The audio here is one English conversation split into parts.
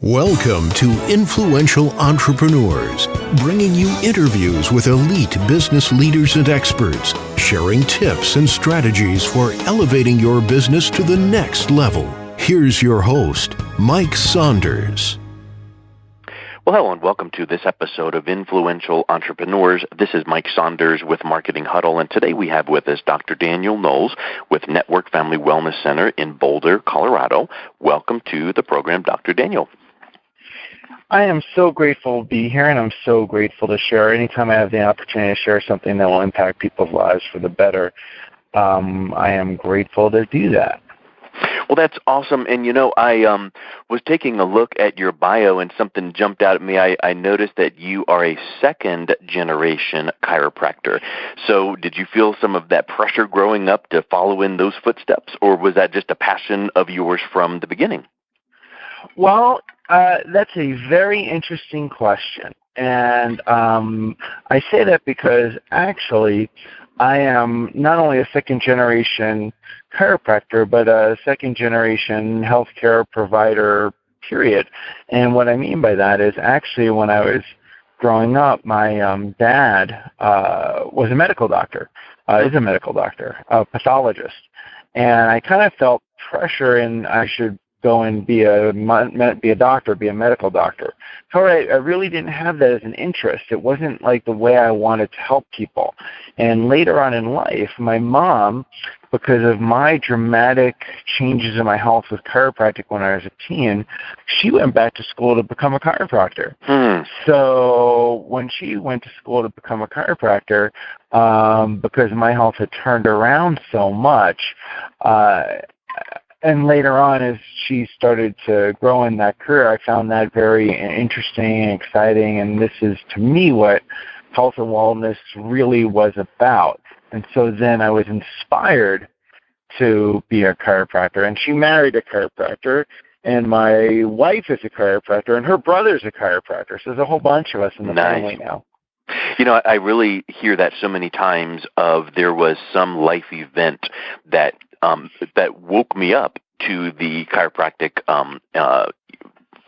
Welcome to Influential Entrepreneurs, bringing you interviews with elite business leaders and experts, sharing tips and strategies for elevating your business to the next level. Here's your host, Mike Saunders. Well, hello and welcome to this episode of Influential Entrepreneurs. This is Mike Saunders with Marketing Huddle, and today we have with us Dr. Daniel Knowles with Network Family Wellness Center in Boulder, Colorado. Welcome to the program, Dr. Daniel. I am so grateful to be here, and I'm so grateful to share. Anytime I have the opportunity to share something that will impact people's lives for the better, I am grateful to do that. Well, that's awesome. And, I was taking a look at your bio, and something jumped out at me. I noticed that you are a second-generation chiropractor. So did you feel some of that pressure growing up to follow in those footsteps, or was that just a passion of yours from the beginning? Well, that's a very interesting question. And I say that because actually I am not only a second-generation chiropractor, but a second-generation healthcare provider, period. And what I mean by that is actually when I was growing up, my dad was a medical doctor, is a medical doctor, a pathologist. And I kind of felt pressure and I should go and be a doctor, be a medical doctor. However, I really didn't have that as an interest. It wasn't like the way I wanted to help people. And later on in life, my mom, because of my dramatic changes in my health with chiropractic when I was a teen, she went back to school to become a chiropractor. So when she went to school to become a chiropractor, because my health had turned around so much, and later on, as she started to grow in that career, I found that very interesting and exciting, and this is, to me, what health and wellness really was about. And so then I was inspired to be a chiropractor, and she married a chiropractor, and my wife is a chiropractor, and her brother's a chiropractor, so there's a whole bunch of us in the family now. I really hear that so many times there was some life event that woke me up to the chiropractic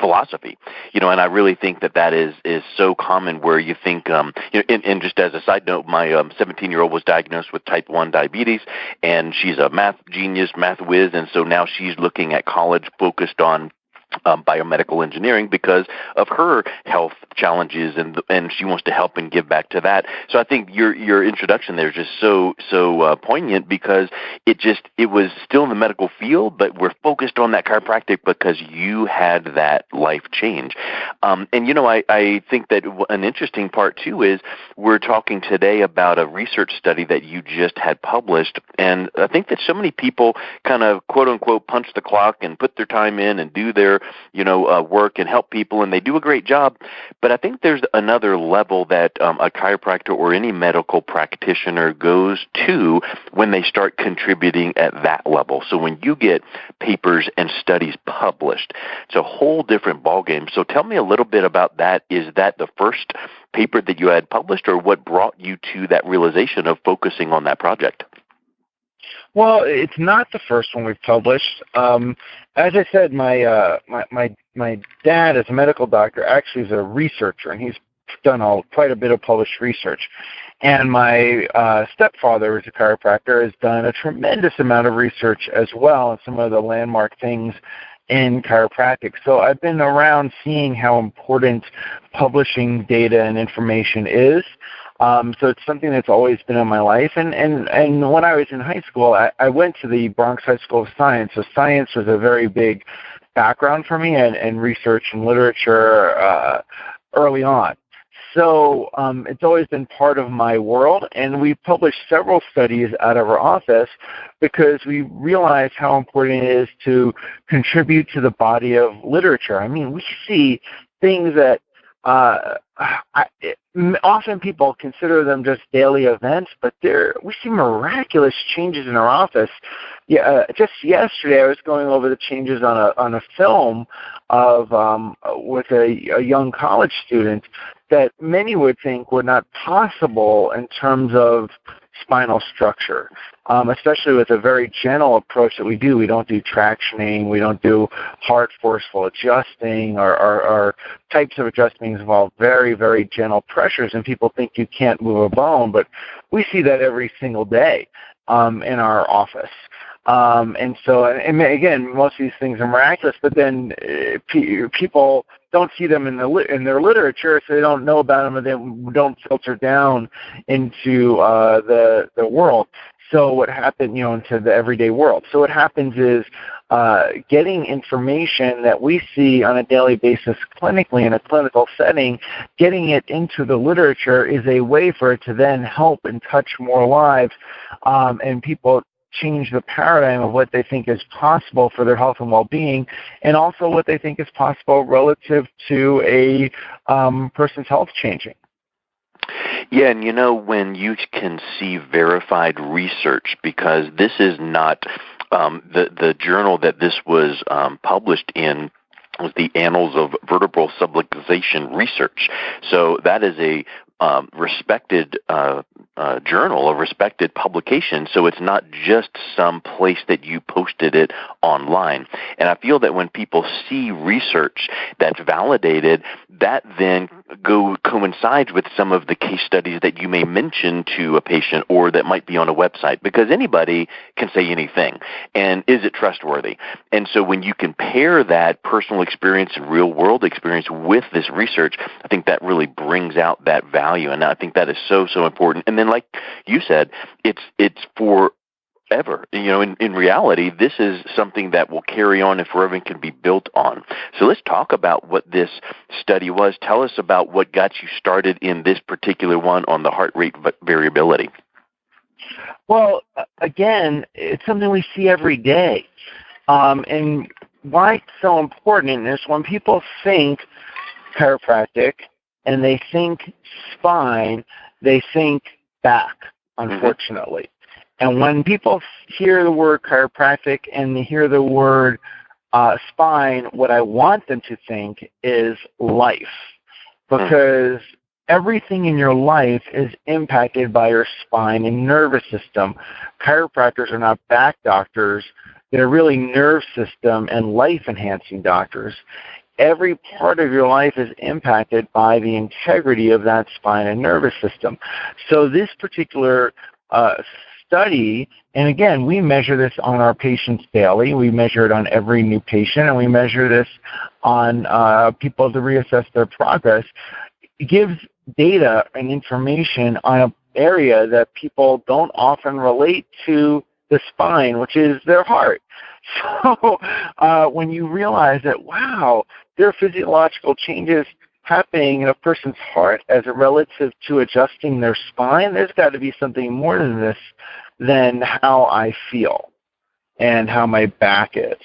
philosophy, and I really think that is so common where you think, and just as a side note, my 17-year-old was diagnosed with type 1 diabetes, and she's a math genius, math whiz, and so now she's looking at college focused on biomedical engineering because of her health challenges, and she wants to help and give back to that. So I think your introduction there is just so poignant because it was still in the medical field, but we're focused on that chiropractic because you had that life change. I think that an interesting part too is we're talking today about a research study that you just had published, and I think that so many people kind of quote unquote punch the clock and put their time in and do their work and help people, and they do a great job. But I think there's another level that a chiropractor or any medical practitioner goes to when they start contributing at that level. So when you get papers and studies published, it's a whole different ballgame. So tell me a little bit about that. Is that the first paper that you had published, or what brought you to that realization of focusing on that project? Well, it's not the first one we've published. As I said, my dad, as a medical doctor, actually is a researcher, and he's done quite a bit of published research. And my stepfather, who's a chiropractor, has done a tremendous amount of research as well, and some of the landmark things in chiropractic. So I've been around seeing how important publishing data and information is. So it's something that's always been in my life. And when I was in high school, I went to the Bronx High School of Science. So science was a very big background for me, and research and literature early on. So it's always been part of my world, and we published several studies out of our office because we realized how important it is to contribute to the body of literature. I mean, we see things that often people consider them just daily events, but we see miraculous changes in our office. Just yesterday, I was going over the changes on a film with a young college student that many would think were not possible in terms of spinal structure, especially with a very gentle approach that we do. We don't do tractioning. We don't do hard, forceful adjusting. Our types of adjusting involve very, very gentle pressures, and people think you can't move a bone, but we see that every single day in our office. And so, and again, most of these things are miraculous, but then people don't see them in their literature, so they don't know about them, and they don't filter down into the world. So what happened, into the everyday world. So what happens is getting information that we see on a daily basis clinically in a clinical setting, getting it into the literature is a way for it to then help and touch more lives, and people change the paradigm of what they think is possible for their health and well-being, and also what they think is possible relative to a person's health changing. Yeah, and when you can see verified research, because this is not the journal that this was published in was the Annals of Vertebral Subluxation Research. So that is a respected journal, a respected publication, so it's not just some place that you posted it online. And I feel that when people see research that's validated, that then coincides with some of the case studies that you may mention to a patient or that might be on a website, because anybody can say anything. And is it trustworthy? And so when you compare that personal experience and real-world experience with this research, I think that really brings out that value, and I think that is so, so important. And then, like you said, it's forever. In reality, this is something that will carry on and forever and can be built on. So let's talk about what this study was. Tell us about what got you started in this particular one on the heart rate variability. Well, again, it's something we see every day. And why it's so important is when people think chiropractic and they think spine, they think back, unfortunately. And when people hear the word chiropractic and they hear the word spine, what I want them to think is life, because everything in your life is impacted by your spine and nervous system. Chiropractors are not back doctors. They're really nerve system and life-enhancing doctors. Every part of your life is impacted by the integrity of that spine and nervous system. So this particular study, and again, we measure this on our patients daily. We measure it on every new patient, and we measure this on people to reassess their progress. It gives data and information on an area that people don't often relate to the spine, which is their heart. So when you realize that, wow, there are physiological changes happening in a person's heart as a relative to adjusting their spine, there's got to be something more than this than how I feel and how my back is.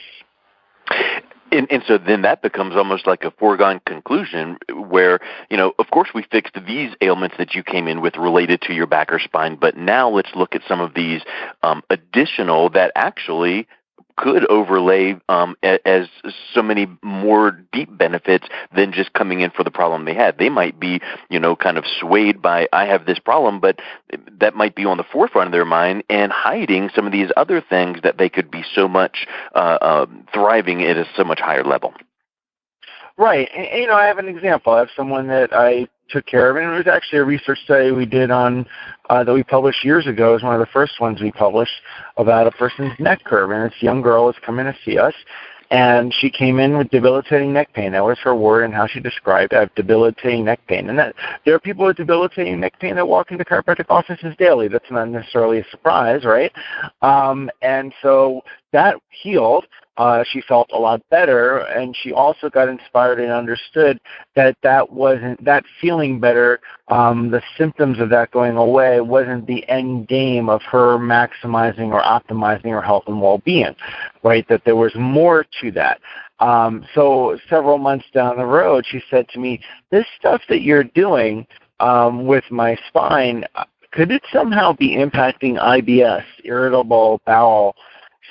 And so then that becomes almost like a foregone conclusion where, of course we fixed these ailments that you came in with related to your back or spine, but now let's look at some of these additional that actually could overlay as so many more deep benefits than just coming in for the problem they had. They might be, kind of swayed by, I have this problem, but that might be on the forefront of their mind and hiding some of these other things that they could be so much thriving at a so much higher level. Right. And, I have an example. I have someone that I took care of, and it was actually a research study we did on that we published years ago. It was one of the first ones we published about a person's neck curve, and this young girl was coming to see us, and she came in with debilitating neck pain. That was her word and how she described it. I have debilitating neck pain. And that there are people with debilitating neck pain that walk into chiropractic offices daily. That's not necessarily a surprise, right? And so that healed. She felt a lot better, and she also got inspired and understood that that feeling better, the symptoms of that going away wasn't the end game of her maximizing or optimizing her health and well-being, right? That there was more to that. So several months down the road, she said to me, this stuff that you're doing with my spine, could it somehow be impacting IBS, irritable bowel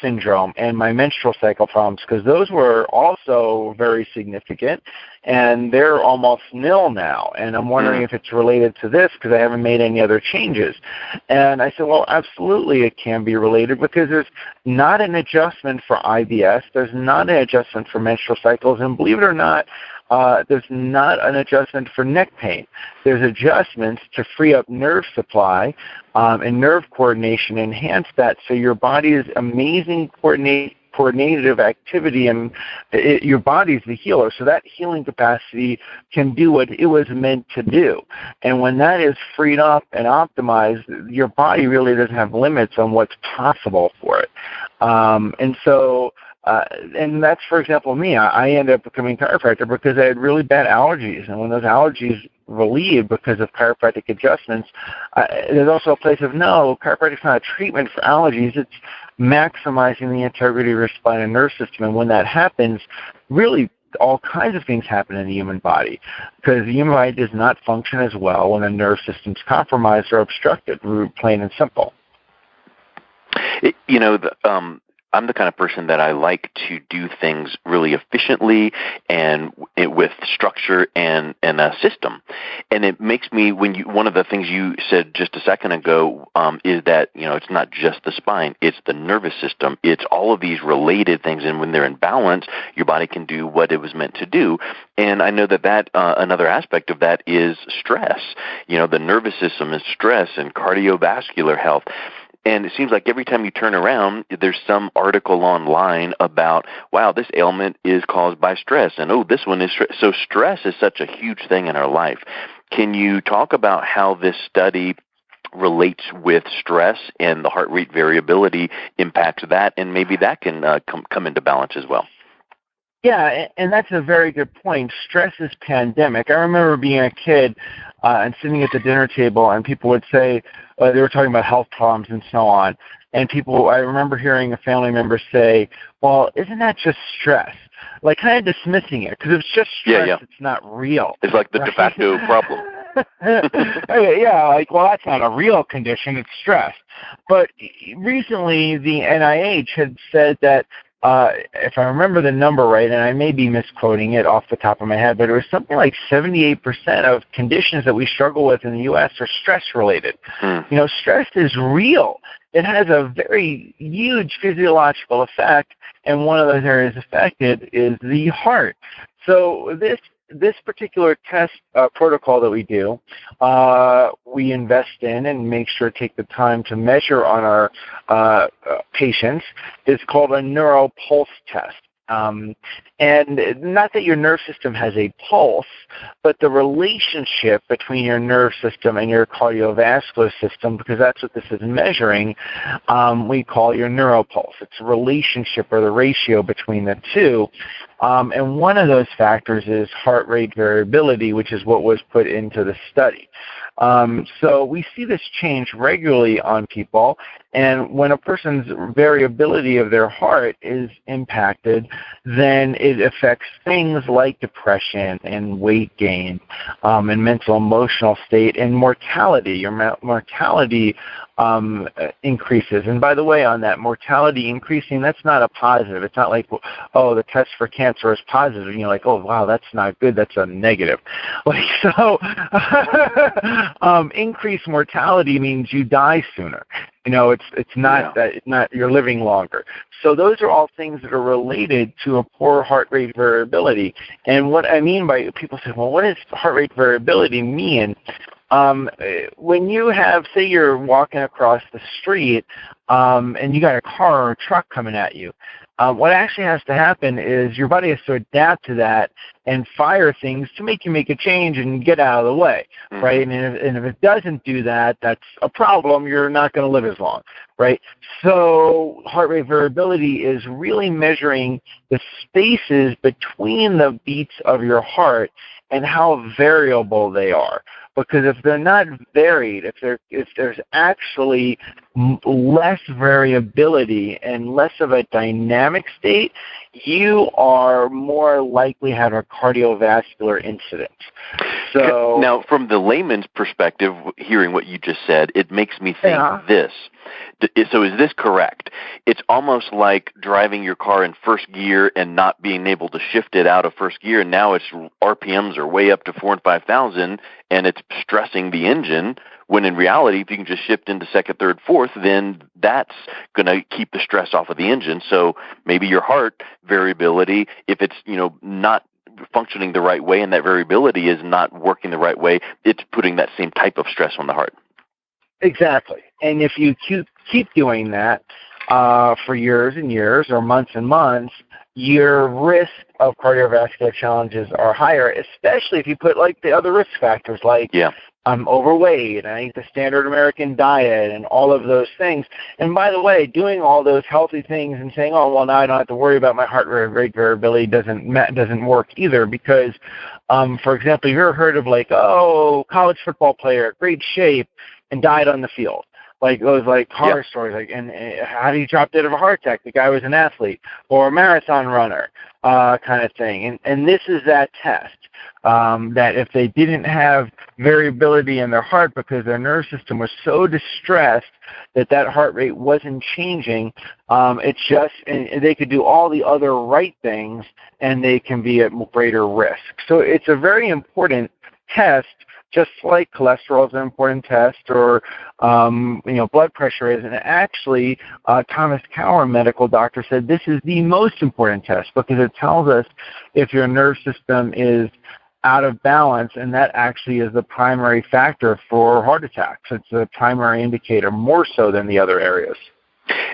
syndrome and my menstrual cycle problems, because those were also very significant, and they're almost nil now. And I'm wondering if it's related to this because I haven't made any other changes. And I said, well, absolutely it can be related, because there's not an adjustment for IBS. There's not an adjustment for menstrual cycles. And believe it or not, there's not an adjustment for neck pain. There's adjustments to free up nerve supply and nerve coordination, enhance that, so your body's amazing coordinative activity, and your body's the healer, so that healing capacity can do what it was meant to do. And when that is freed up and optimized, your body really doesn't have limits on what's possible for it. And that's, for example, me. I ended up becoming a chiropractor because I had really bad allergies. And when those allergies relieved because of chiropractic adjustments, there's also a place of, no, chiropractic's not a treatment for allergies. It's maximizing the integrity of your spine and nerve system. And when that happens, really all kinds of things happen in the human body, because the human body does not function as well when the nerve system's compromised or obstructed, plain and simple. I'm the kind of person that I like to do things really efficiently and with structure and a system. And it makes me, one of the things you said just a second ago is that, it's not just the spine, it's the nervous system, it's all of these related things. And when they're in balance, your body can do what it was meant to do. And I know that another aspect of that is stress. The nervous system is stress and cardiovascular health. And it seems like every time you turn around, there's some article online about, wow, this ailment is caused by stress, and oh, this one is stress. So stress is such a huge thing in our life. Can you talk about how this study relates with stress and the heart rate variability impacts that, and maybe that can come into balance as well? Yeah, and that's a very good point. Stress is pandemic. I remember being a kid and sitting at the dinner table, and people would say, they were talking about health problems and so on, and I remember hearing a family member say, well, isn't that just stress? Like kind of dismissing it, because it's just stress, It's not real. It's like the de facto problem. Well, that's not a real condition, it's stress. But recently, the NIH had said that, if I remember the number right, and I may be misquoting it off the top of my head, but it was something like 78% of conditions that we struggle with in the U.S. are stress-related. Stress is real. It has a very huge physiological effect, and one of those areas affected is the heart. So this particular test protocol that we do, we invest in and make sure to take the time to measure on our patients, is called a Neuro pulse test. And not that your nerve system has a pulse, but the relationship between your nerve system and your cardiovascular system, because that's what this is measuring, we call your neuropulse. It's a relationship or the ratio between the two. And one of those factors is heart rate variability, which is what was put into the study. So we see this change regularly on people, and when a person's variability of their heart is impacted, then it affects things like depression and weight gain and mental emotional state and mortality. Your mortality increases. And by the way, on that mortality increasing, that's not a positive. It's not like, oh, the test for cancer is positive. And you're like, oh, wow, that's not good. That's a negative. Increased mortality means you die sooner. It's not that you're living longer. So those are all things that are related to a poor heart rate variability. And what I mean by, people say, well, what does heart rate variability mean? When you have, say you're walking across the street and you got a car or a truck coming at you, what actually has to happen is your body has to adapt to that and fire things to make you make a change and get out of the way, right? And if it doesn't do that, that's a problem. You're not going to live as long, right? So heart rate variability is really measuring the spaces between the beats of your heart and how variable they are. Because if they're not varied, if there's actually less variability and less of a dynamic state, you are more likely to have a cardiovascular incident. So now, from the layman's perspective, hearing what you just said, it makes me think this. So is this correct? It's almost like driving your car in first gear and not being able to shift it out of first gear, and now its RPMs are way up to 4,000 and 5,000, and it's stressing the engine, when in reality, if you can just shift into second, third, fourth, then that's going to keep the stress off of the engine. So maybe your heart variability, if it's not functioning the right way and that variability is not working the right way, it's putting that same type of stress on the heart. Exactly. And if you keep doing that for years and years or months and months, your risk of cardiovascular challenges are higher, especially if you put like the other risk factors like I'm overweight, and I eat the standard American diet, and all of those things. And by the way, doing all those healthy things and saying, oh, well, now I don't have to worry about my heart rate variability doesn't work either, because, for example, you've ever heard of like, college football player, great shape, and died on the field. Like those horror stories, like, and how did he drop dead of a heart attack? The guy was an athlete or a marathon runner, kind of thing. And this is that test, that if they didn't have variability in their heart because their nerve system was so distressed that heart rate wasn't changing, and they could do all the other right things and they can be at greater risk. So it's a very important test, just like cholesterol is an important test, or blood pressure is. And actually, Thomas Cower, medical doctor, said this is the most important test because it tells us if your nerve system is out of balance, and that actually is the primary factor for heart attacks. It's the primary indicator, more so than the other areas.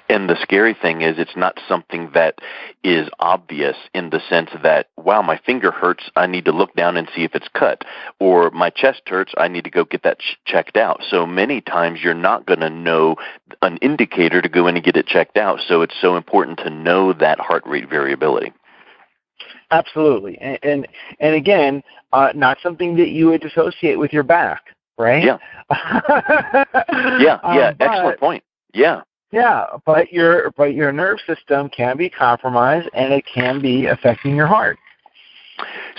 And the scary thing is it's not something that is obvious in the sense that, wow, my finger hurts, I need to look down and see if it's cut. Or my chest hurts, I need to go get that checked out. So many times you're not going to know an indicator to go in and get it checked out. So it's so important to know that heart rate variability. Absolutely. And again, not something that you would associate with your back, right? Yeah. Excellent point. Yeah. Yeah, but your nerve system can be compromised, and it can be affecting your heart.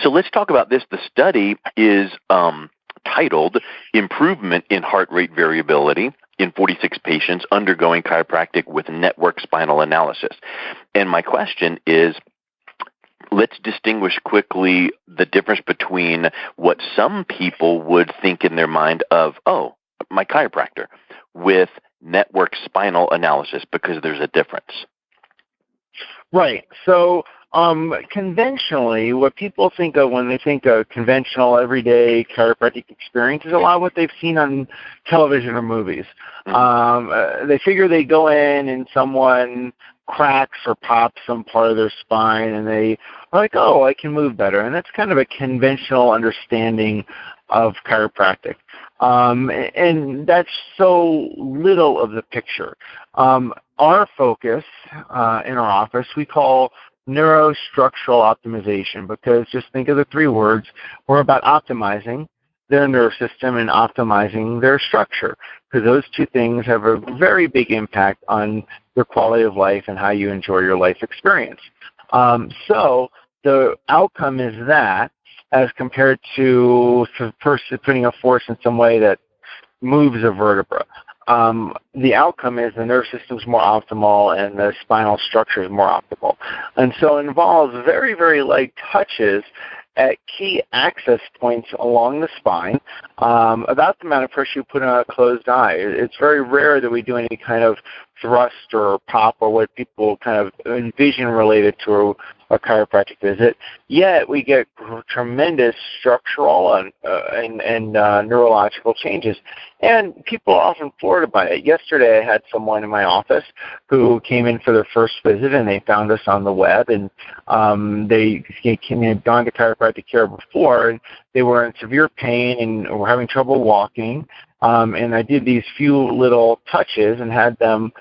So let's talk about this. The study is titled Improvement in Heart Rate Variability in 46 patients undergoing chiropractic with Network Spinal Analysis. And my question is, let's distinguish quickly the difference between what some people would think in their mind of, oh, my chiropractor, with network spinal analysis, because there's a difference. Right. So conventionally, what people think of when they think of conventional, everyday chiropractic experience is a lot of what they've seen on television or movies. Mm-hmm. They figure they go in and someone cracks or pops some part of their spine, and they are like, oh, I can move better. And that's kind of a conventional understanding of chiropractic. And that's so little of the picture. Our focus in our office we call neurostructural optimization, because just think of the three words. We're about optimizing their nerve system and optimizing their structure, because those two things have a very big impact on your quality of life and how you enjoy your life experience. So the outcome is that, as compared to putting a force in some way that moves a vertebra. The outcome is the nerve system is more optimal and the spinal structure is more optimal. And so it involves very, very light touches at key access points along the spine, about the amount of pressure you put on a closed eye. It's very rare that we do any kind of thrust or pop or what people kind of envision related to a chiropractic visit. Yet we get tremendous structural and neurological changes. And people are often floored by it. Yesterday I had someone in my office who came in for their first visit, and they found us on the web, and they had gone to chiropractic care before, and they were in severe pain and were having trouble walking. And I did these few little touches and had them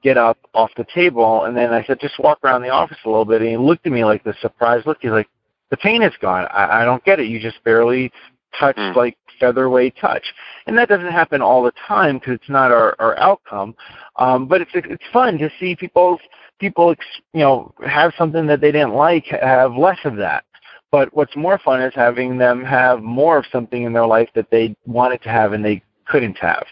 get up off the table, and then I said, just walk around the office a little bit, and he looked at me like this surprised look. He's like, the pain is gone. I don't get it. You just barely touch like featherweight touch. And that doesn't happen all the time because it's not our outcome. But it's fun to see people have something that they didn't like, have less of that. But what's more fun is having them have more of something in their life that they wanted to have and they couldn't have.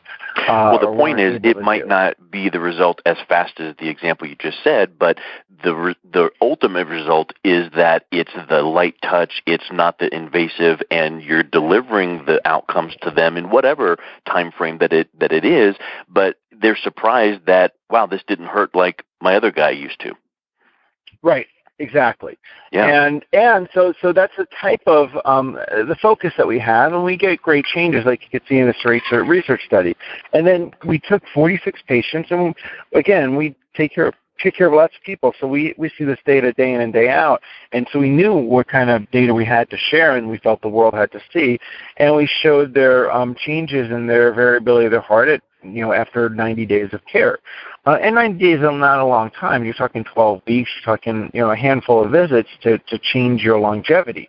Well, the point is, it might not be the result as fast as the example you just said, but the ultimate result is that it's the light touch, it's not the invasive, and you're delivering the outcomes to them in whatever time frame that it is, but they're surprised that, wow, this didn't hurt like my other guy used to. Right. Exactly. Yeah. And so that's the type of the focus that we have, and we get great changes like you could see in this research study. And then we took 46 patients, and again, we take care of lots of people. So we see this data day in and day out, and so we knew what kind of data we had to share, and we felt the world had to see. And we showed their changes in their variability of their heart after 90 days of care. And 90 days is not a long time. You're talking 12 weeks. You're talking a handful of visits to change your longevity.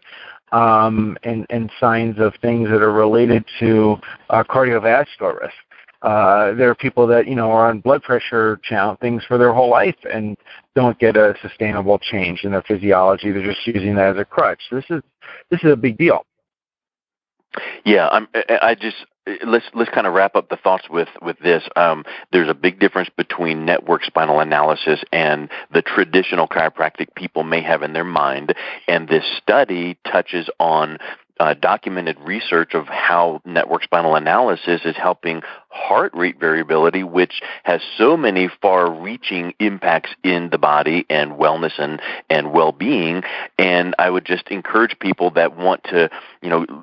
And signs of things that are related to cardiovascular risk. There are people that are on blood pressure things for their whole life and don't get a sustainable change in their physiology. They're just using that as a crutch. So this is a big deal. Yeah, let's kind of wrap up the thoughts with this. There's a big difference between network spinal analysis and the traditional chiropractic people may have in their mind, and this study touches on documented research of how network spinal analysis is helping heart rate variability, which has so many far-reaching impacts in the body and wellness and well-being. And I would just encourage people that want to,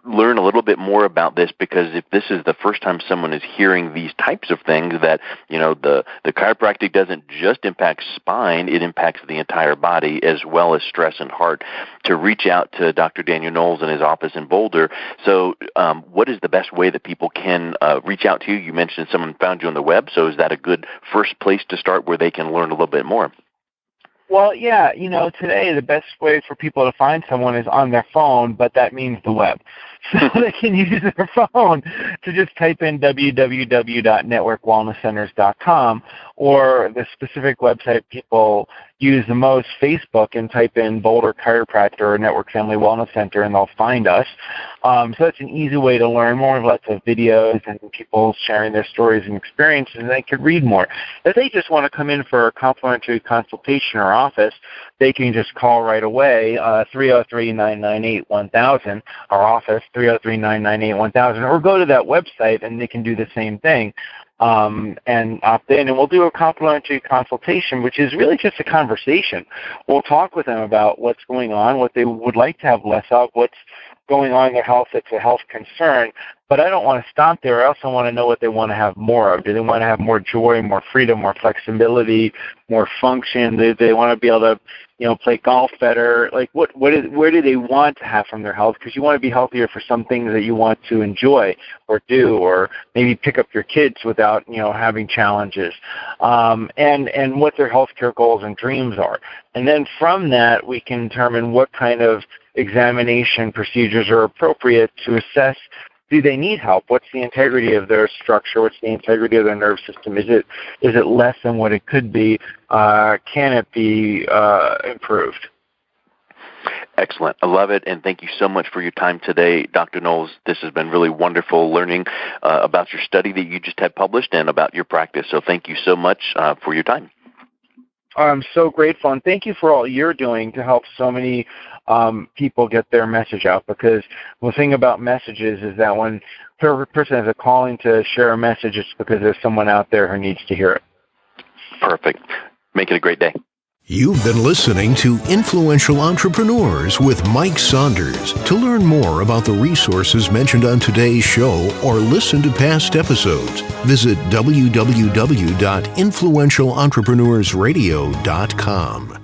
learn a little bit more about this, because if this is the first time someone is hearing these types of things, that, the chiropractic doesn't just impact spine, it impacts the entire body as well as stress and heart, to reach out to Dr. Daniel Knowles in his office in Boulder. So what is the best way that people can reach out to you? You mentioned someone found you on the web, so is that a good first place to start where they can learn a little bit more? Well, yeah, today the best way for people to find someone is on their phone, but that means the web. So they can use their phone to just type in www.networkwellnesscenters.com, or the specific website people use the most, Facebook, and type in Boulder Chiropractor or Network Family Wellness Center, and they'll find us. So that's an easy way to learn more. Lots of videos and people sharing their stories and experiences, and they can read more. If they just want to come in for a complimentary consultation or office, they can just call right away, 303-998-1000, our office, 303-998-1000, or go to that website and they can do the same thing. And opt in, and we'll do a complimentary consultation, which is really just a conversation. We'll talk with them about what's going on, what they would like to have less of, what's going on in their health that's a health concern. But I don't want to stop there. I also want to know what they want to have more of. Do they want to have more joy, more freedom, more flexibility, more function? Do they want to be able to, play golf better? Like, where do they want to have from their health? Because you want to be healthier for some things that you want to enjoy or do, or maybe pick up your kids without, having challenges, and what their healthcare goals and dreams are. And then from that, we can determine what kind of examination procedures are appropriate to assess, do they need help? What's the integrity of their structure? What's the integrity of their nerve system? Is it less than what it could be? Can it be improved? Excellent. I love it, and thank you so much for your time today, Dr. Knowles. This has been really wonderful learning about your study that you just had published and about your practice. So thank you so much for your time. I'm so grateful, and thank you for all you're doing to help so many people get their message out, because the thing about messages is that when a person has a calling to share a message, it's because there's someone out there who needs to hear it. Perfect. Make it a great day. You've been listening to Influential Entrepreneurs with Mike Saunders. To learn more about the resources mentioned on today's show or listen to past episodes, visit www.influentialentrepreneursradio.com.